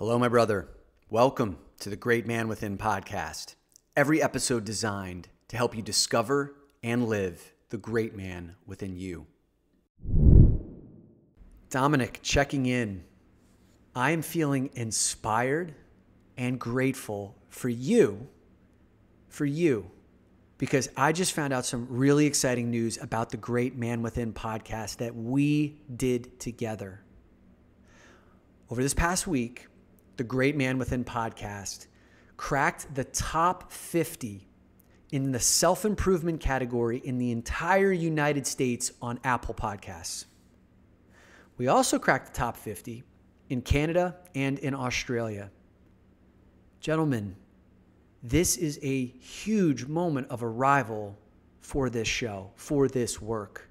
Hello, my brother. Welcome to the Great Man Within podcast. Every episode designed to help you discover and live the great man within you. Dominic checking in. I am feeling inspired and grateful for you, because I just found out some really exciting news about the Great Man Within podcast that we did together. Over this past week, the Great Man Within podcast cracked the top 50 in the self-improvement category in the entire United States on Apple Podcasts. We also cracked the top 50 in Canada and in Australia. Gentlemen, this is a huge moment of arrival for this show, for this work.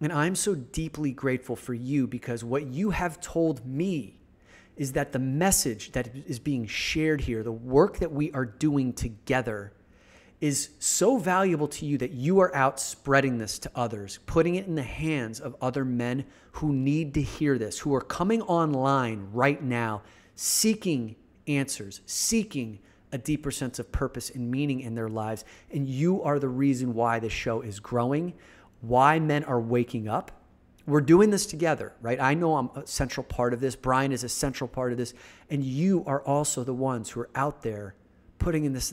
And I'm so deeply grateful for you because what you have told me is that the message that is being shared here, the work that we are doing together, is so valuable to you that you are out spreading this to others, putting it in the hands of other men who need to hear this, who are coming online right now, seeking answers, seeking a deeper sense of purpose and meaning in their lives. And you are the reason why this show is growing, why men are waking up. We're doing this together, right? I know I'm a central part of this. Brian is a central part of this. And you are also the ones who are out there putting this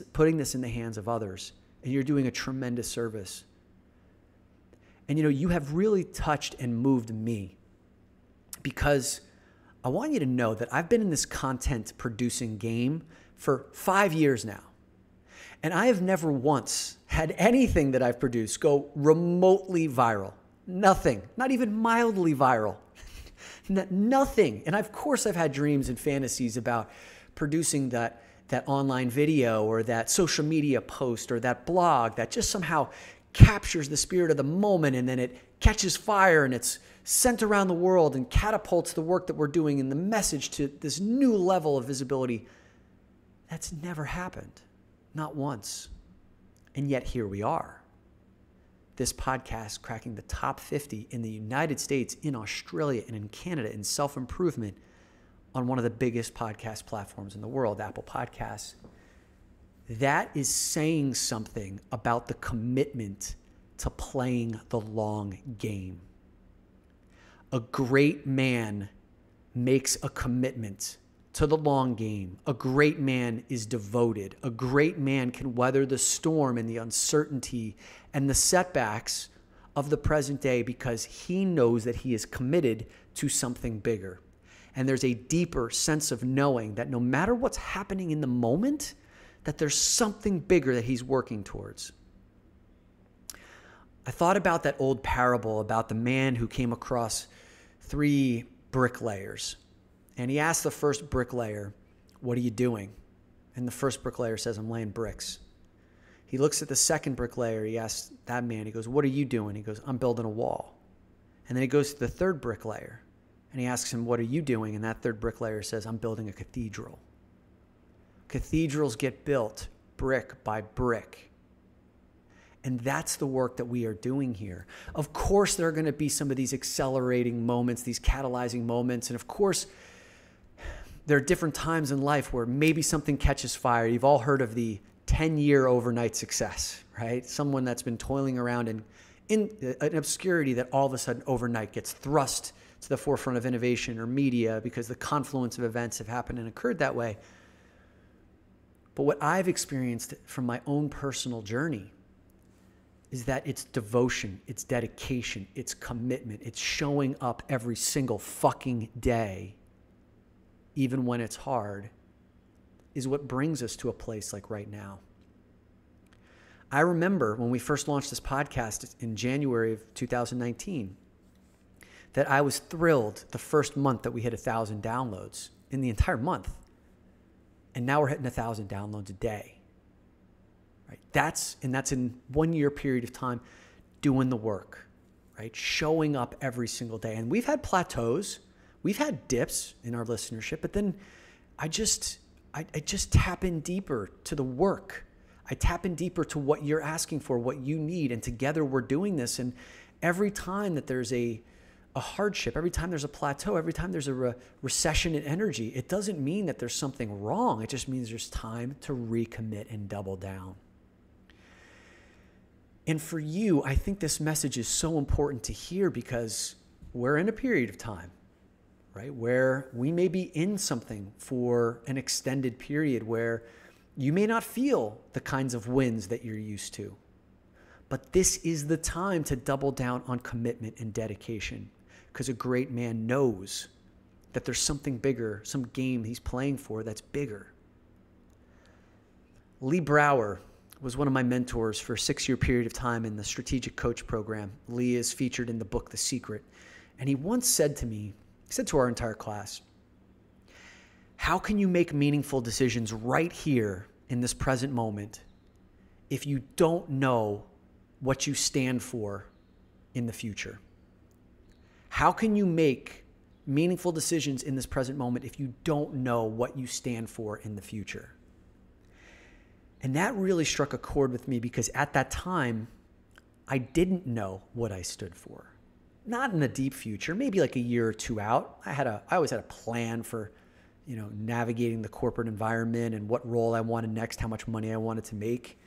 in the hands of others. And you're doing a tremendous service. And you have really touched and moved me, because I want you to know that I've been in this content producing game for 5 years now. And I have never once had anything that I've produced go remotely viral. Nothing, not even mildly viral, nothing. And of course I've had dreams and fantasies about producing that online video or that social media post or that blog that just somehow captures the spirit of the moment, and then it catches fire and it's sent around the world and catapults the work that we're doing and the message to this new level of visibility. That's never happened, not once. And yet here we are. This podcast cracking the top 50 in the United States, in Australia, and in Canada in self-improvement on one of the biggest podcast platforms in the world, Apple Podcasts. That is saying something about the commitment to playing the long game. A great man makes a commitment to the long game. A great man is devoted. A great man can weather the storm and the uncertainty and the setbacks of the present day because he knows that he is committed to something bigger. And there's a deeper sense of knowing that no matter what's happening in the moment, that there's something bigger that he's working towards. I thought about that old parable about the man who came across 3 bricklayers. And he asked the first bricklayer, "What are you doing?" And the first bricklayer says, "I'm laying bricks." He looks at the second bricklayer. He asks that man, he goes, "What are you doing?" He goes, "I'm building a wall." And then he goes to the third bricklayer and he asks him, "What are you doing?" And that third bricklayer says, "I'm building a cathedral." Cathedrals get built brick by brick. And that's the work that we are doing here. Of course, there are going to be some of these accelerating moments, these catalyzing moments. And of course, there are different times in life where maybe something catches fire. You've all heard of the 10-year overnight success, right? Someone that's been toiling around in an obscurity that all of a sudden overnight gets thrust to the forefront of innovation or media because the confluence of events have happened and occurred that way. But what I've experienced from my own personal journey is that it's devotion, it's dedication, it's commitment, it's showing up every single fucking day, even when it's hard, is what brings us to a place like right now. I remember when we first launched this podcast in January of 2019, that I was thrilled the first month that we hit 1,000 downloads in the entire month. And now we're hitting 1,000 downloads a day. Right? That's in 1 year period of time doing the work, right? Showing up every single day. And we've had plateaus. We've had dips in our listenership, but then I just tap in deeper to the work. I tap in deeper to what you're asking for, what you need. And together we're doing this. And every time that there's a a hardship, every time there's a plateau, every time there's a recession in energy, it doesn't mean that there's something wrong. It just means there's time to recommit and double down. And for you, I think this message is so important to hear because we're in a period of time, right, where we may be in something for an extended period where you may not feel the kinds of wins that you're used to. But this is the time to double down on commitment and dedication because a great man knows that there's something bigger, some game he's playing for that's bigger. Lee Brower was one of my mentors for a 6-year period of time in the Strategic Coach program. Lee is featured in the book, The Secret. And he once said to me, he said to our entire class, how can you make meaningful decisions right here in this present moment if you don't know what you stand for in the future? How can you make meaningful decisions in this present moment if you don't know what you stand for in the future? And that really struck a chord with me because at that time, I didn't know what I stood for. Not in the deep future, maybe like a year or two out. I always had a plan for, navigating the corporate environment and what role I wanted next, how much money I wanted to make.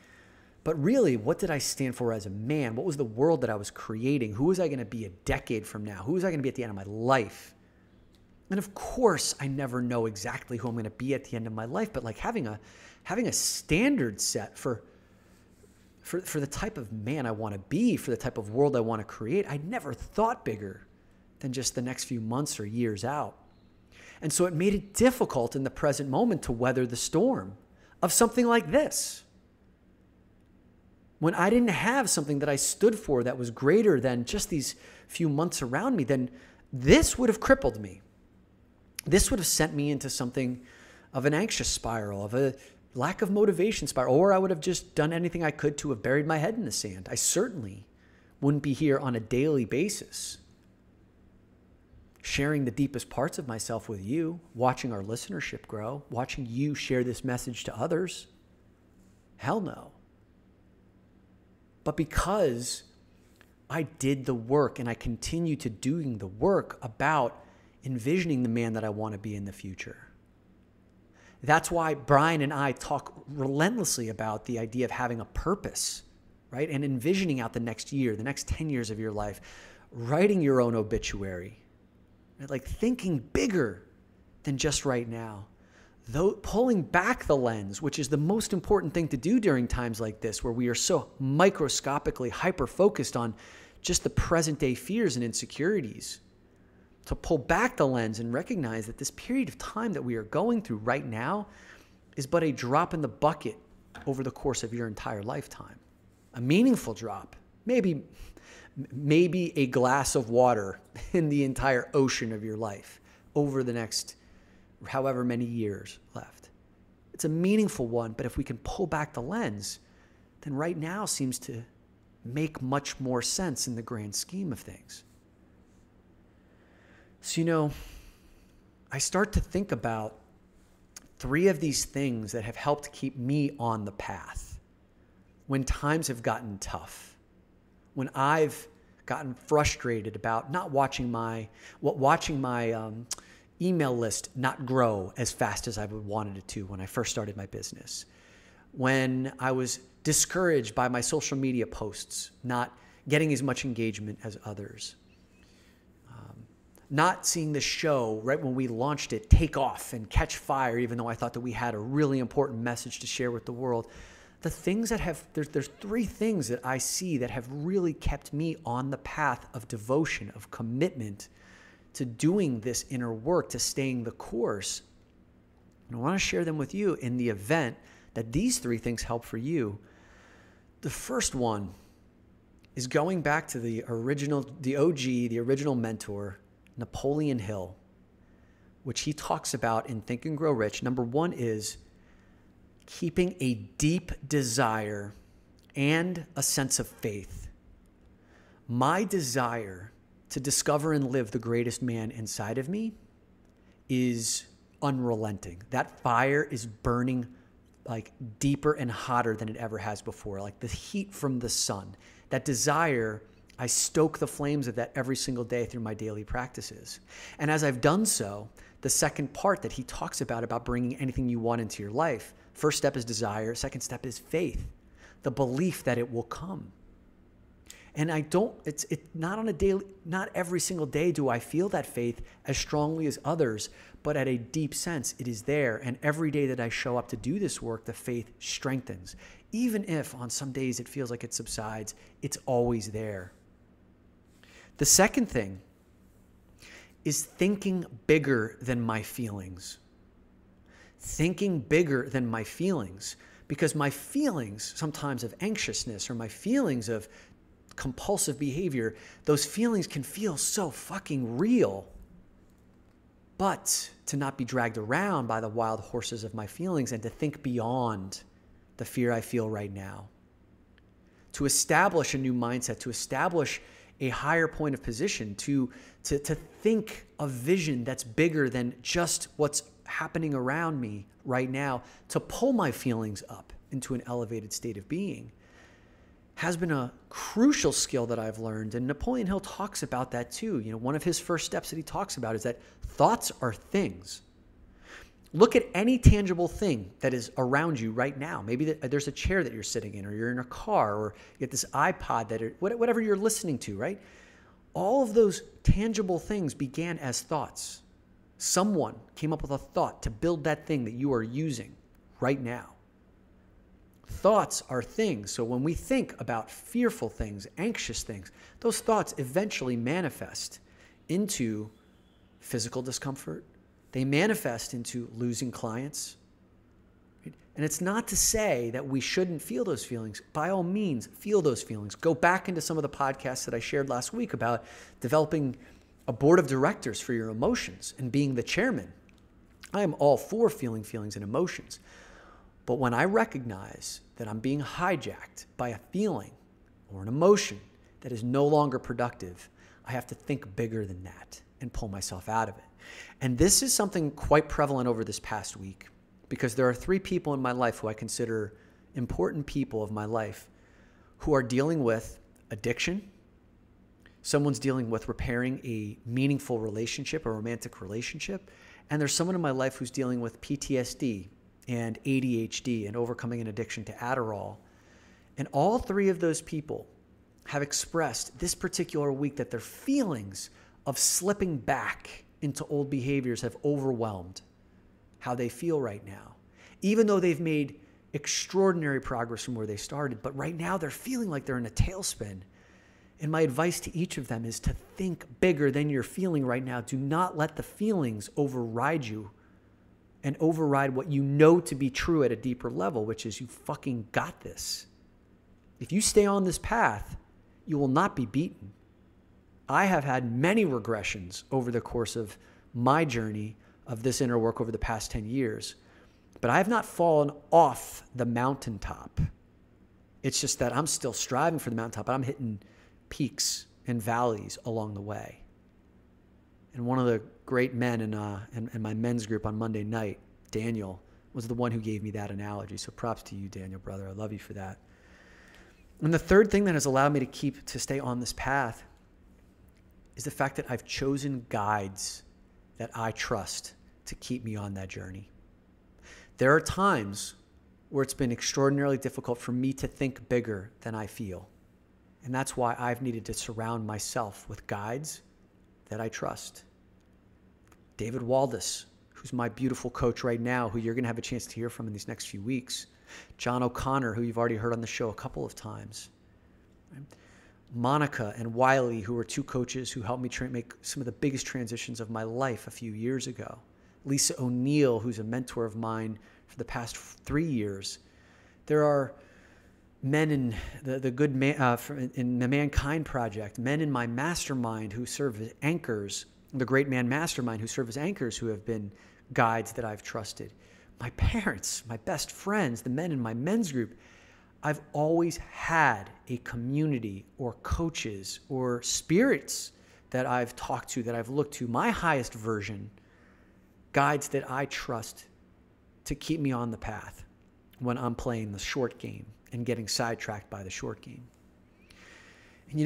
But really, what did I stand for as a man? What was the world that I was creating? Who was I going to be a decade from now? Who was I going to be at the end of my life? And of course, I never know exactly who I'm going to be at the end of my life, but like having a standard set for the type of man I want to be, for the type of world I want to create, I never thought bigger than just the next few months or years out. And so it made it difficult in the present moment to weather the storm of something like this. When I didn't have something that I stood for that was greater than just these few months around me, then this would have crippled me. This would have sent me into something of an anxious spiral, of a lack of motivation spiral, or I would have just done anything I could to have buried my head in the sand. I certainly wouldn't be here on a daily basis, sharing the deepest parts of myself with you, watching our listenership grow, watching you share this message to others. Hell no. But because I did the work and I continue to doing the work about envisioning the man that I want to be in the future. That's why Brian and I talk relentlessly about the idea of having a purpose, right? And envisioning out the next year, the next 10 years of your life, writing your own obituary, right? Like thinking bigger than just right now. Though pulling back the lens, which is the most important thing to do during times like this, where we are so microscopically hyper-focused on just the present-day fears and insecurities, to pull back the lens and recognize that this period of time that we are going through right now is but a drop in the bucket over the course of your entire lifetime. A meaningful drop, maybe a glass of water in the entire ocean of your life over the next however many years left. It's a meaningful one, but if we can pull back the lens, then right now seems to make much more sense in the grand scheme of things. So, I start to think about 3 of these things that have helped keep me on the path when times have gotten tough, when I've gotten frustrated about not watching my email list not grow as fast as I would wanted it to when I first started my business. When I was discouraged by my social media posts, not getting as much engagement as others. Not seeing the show right when we launched it take off and catch fire, even though I thought that we had a really important message to share with the world. The things that there's 3 things that I see that have really kept me on the path of devotion, of commitment, to doing this inner work, to staying the course. And I want to share them with you in the event that these 3 things help for you. The first one is going back to the original mentor, Napoleon Hill, which he talks about in Think and Grow Rich. Number 1 is keeping a deep desire and a sense of faith. My desire to discover and live the greatest man inside of me is unrelenting. That fire is burning like deeper and hotter than it ever has before, like the heat from the sun. That desire I stoke the flames of that every single day through my daily practices. And as I've done so, the second part that he talks about bringing anything you want into your life, first step is desire, second step is faith, the belief that it will come. And it's not on a daily, not every single day do I feel that faith as strongly as others, but at a deep sense, it is there. And every day that I show up to do this work, the faith strengthens. Even if on some days it feels like it subsides, it's always there. The second thing is thinking bigger than my feelings. Thinking bigger than my feelings. Because my feelings sometimes of anxiousness or my feelings of compulsive behavior, those feelings can feel so fucking real. But to not be dragged around by the wild horses of my feelings and to think beyond the fear I feel right now. To establish a new mindset, to establish a higher point of position, to think a vision that's bigger than just what's happening around me right now, to pull my feelings up into an elevated state of being, has been a crucial skill that I've learned. And Napoleon Hill talks about that too. One of his first steps that he talks about is that thoughts are things. Look at any tangible thing that is around you right now. Maybe there's a chair that you're sitting in, or you're in a car, or you get this iPod, whatever you're listening to, right? All of those tangible things began as thoughts. Someone came up with a thought to build that thing that you are using right now. Thoughts are things. So when we think about fearful things, anxious things, those thoughts eventually manifest into physical discomfort. They manifest into losing clients. Right? And it's not to say that we shouldn't feel those feelings. By all means, feel those feelings. Go back into some of the podcasts that I shared last week about developing a board of directors for your emotions and being the chairman. I am all for feeling feelings and emotions. But when I recognize that I'm being hijacked by a feeling or an emotion that is no longer productive, I have to think bigger than that and pull myself out of it. And this is something quite prevalent over this past week, because there are 3 people in my life who I consider important people of my life who are dealing with addiction. Someone's dealing with repairing a meaningful relationship, a romantic relationship. And there's someone in my life who's dealing with PTSD and ADHD and overcoming an addiction to Adderall. And all 3 of those people have expressed this particular week that their feelings of slipping back into old behaviors have overwhelmed how they feel right now. Even though they've made extraordinary progress from where they started, but right now they're feeling like they're in a tailspin. And my advice to each of them is to think bigger than you're feeling right now. Do not let the feelings override you and override what you know to be true at a deeper level, which is you fucking got this. If you stay on this path, you will not be beaten. I have had many regressions over the course of my journey of this inner work over the past 10 years, but I have not fallen off the mountaintop. It's just that I'm still striving for the mountaintop, but I'm hitting peaks and valleys along the way. And one of the great men in my men's group on Monday night, Daniel, was the one who gave me that analogy. So props to you, Daniel, brother. I love you for that. And the third thing that has allowed me to stay on this path is the fact that I've chosen guides that I trust to keep me on that journey. There are times where it's been extraordinarily difficult for me to think bigger than I feel. And that's why I've needed to surround myself with guides that I trust. David Waldis, who's my beautiful coach right now, who you're going to have a chance to hear from in these next few weeks. John O'Connor, who you've already heard on the show a couple of times. Right? Monica and Wiley, who were 2 coaches who helped me make some of the biggest transitions of my life a few years ago. Lisa O'Neill, who's a mentor of mine for the past 3 years. There are men in the good man in the Mankind Project, men in my mastermind who serve as anchors, the Great Man Mastermind who serve as anchors, who have been guides that I've trusted. My parents, my best friends, the men in my men's group. I've always had a community or coaches or spirits that I've talked to, that I've looked to, my highest version, guides that I trust to keep me on the path when I'm playing the short game and getting sidetracked by the short game. And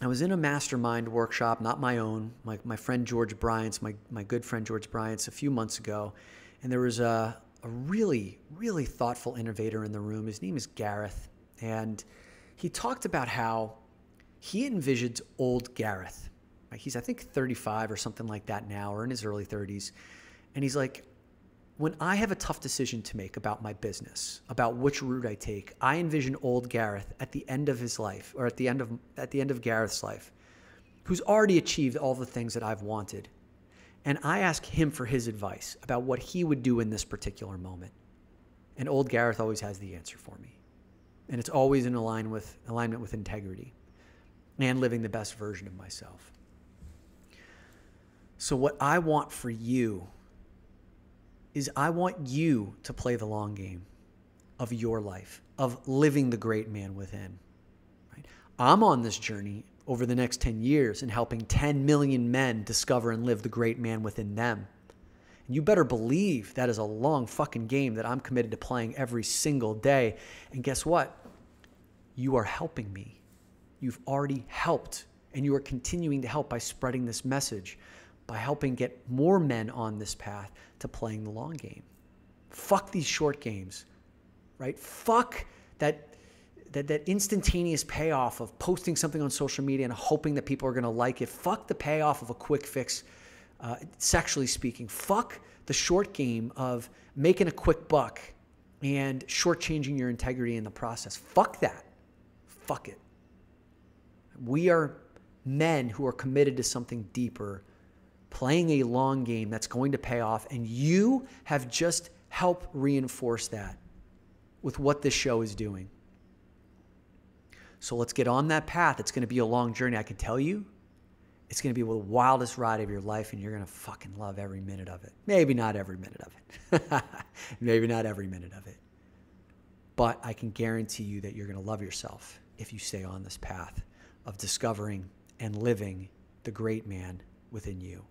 I was in a mastermind workshop, not my own, my friend George Bryant's, my good friend George Bryant's a few months ago. And there was a really, really thoughtful innovator in the room. His name is Gareth. And he talked about how he envisioned old Gareth. He's, I think, 35 or something like that now, or in his early 30s. And he's like, when I have a tough decision to make about my business, about which route I take, I envision old Gareth at the end of his life, or at the end of Gareth's life, who's already achieved all the things that I've wanted. And I ask him for his advice about what he would do in this particular moment. And old Gareth always has the answer for me. And it's always in alignment with integrity and living the best version of myself. So what I want for you is I want you to play the long game of your life, of living the great man within. Right? I'm on this journey over the next 10 years in helping 10 million men discover and live the great man within them. And you better believe that is a long fucking game that I'm committed to playing every single day. And guess what? You are helping me. You've already helped, and you are continuing to help by spreading this message, by helping get more men on this path to playing the long game. Fuck these short games, right? Fuck that instantaneous payoff of posting something on social media and hoping that people are going to like it. Fuck the payoff of a quick fix, sexually speaking. Fuck the short game of making a quick buck and shortchanging your integrity in the process. Fuck that. Fuck it. We are men who are committed to something deeper, playing a long game that's going to pay off, and you have just helped reinforce that with what this show is doing. So let's get on that path. It's going to be a long journey. I can tell you, it's going to be the wildest ride of your life, and you're going to fucking love every minute of it. Maybe not every minute of it. Maybe not every minute of it. But I can guarantee you that you're going to love yourself if you stay on this path of discovering and living the great man within you.